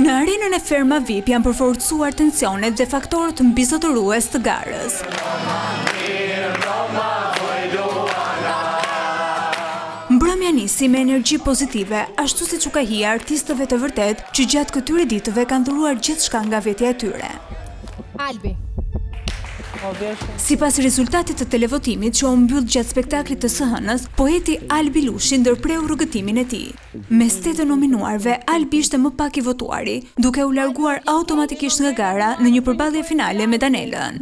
Në arenën e Ferma VIP janë përforcuar tensionet dhe faktorët mbizotërues të garës. Mbrëmja nisi me energji pozitive, ashtu siç u ka hija artistëve të vërtet që gjatë këtyre ditëve kanë dhuruar gjithçka nga vetja e tyre. Albi. Sipas rezultatit të televotimit që u mbyll gjatë spektaklit të SHN-s, poeti Albi Lushi ndërpreu rrugëtimin e tij. Mes 8 nominuarve, Albi ishte më pak i votuari, duke u larguar automatikisht nga gara në një përballje finale me Danelën.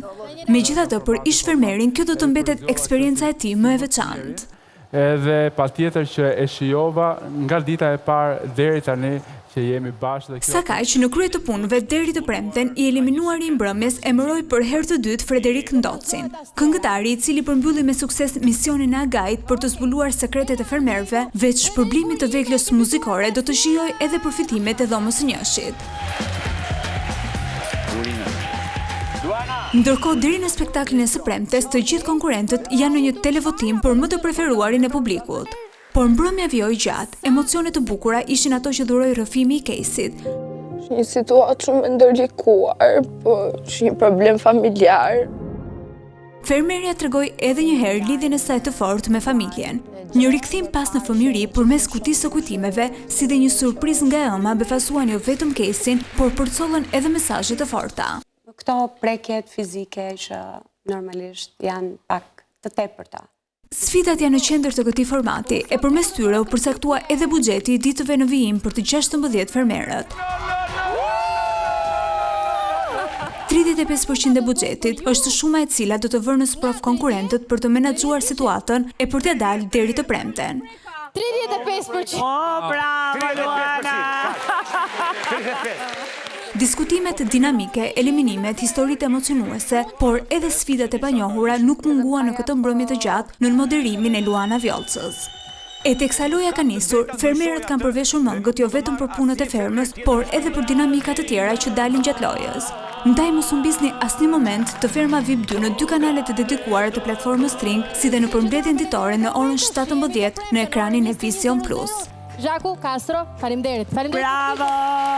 Megjithatë, për ish-fermerin kjo do të mbetet eksperienca e tij më e veçantë. Edhe patjetër që e shijova nga dita e parë deri tani që jemi bashkë. Sa kaq në krye të punëve deri të premten, i eliminuari i mbrëmjes emëroi për herë të dytë Frederik Ndocin, këngëtari i cili përmbylli me sukses misionin e Agait për të zbuluar sekretet e fermerëve, veç shpërblimit të veglës muzikore do të shijojë edhe përfitimet e dhomës së njëshit. Ndërkohë, deri në spektaklin e së premtes, të gjithë konkurrentët janë në një televotim për më të preferuarin e publikut. Por mbrëmja vjoi gjatë, emocionet të bukura ishin ato që dhuroi rrëfimi i Kejsit. Një situatë shumë e ndërlikuar, po një problem familjar. Fermerja tregoi edhe një herë lidhjen e saj të fortë me familjen. Një rikthim pas në fëmijëri përmes kutisë së kujtimeve, si dhe një surprizë nga ëma befasuan jo vetëm Kejsin, por përcollën edhe mesazhe të forta. Këto prekjet fizike që normalisht janë pak të tepërta. Sfidat janë në qendër të këtij formati, e përmes tyre u përcaktua edhe buxheti i ditëve në vijim për të 16 fermerët. 35% e buxhetit është shuma e cila do të vërë në sprov konkurrentët për të menaxhuar situatën e për të dalë deri të premten. 35%. Bravo, Luana! 35%. Diskutimet dinamike, eliminimet, historitë emocionuese, por edhe sfidat e panjohura nuk munguan në këtë mbrëmje të gjatë në moderimin e Luana Vjollcës. E teksa loja ka nisur, fermerët kanë përveshur mëngët jo vetëm për punët e fermës, por edhe për dinamikat të tjera që dalin gjatë lojës. Ndaj mos u mbisni asnjë moment të Ferma VIP 2 në 2 kanalet të dedikuara të platformës String, si dhe në përmbledhjen ditore në orën 17 në ekranin e Vision Plus. Zhaku Castro, faleminderit. Bravo!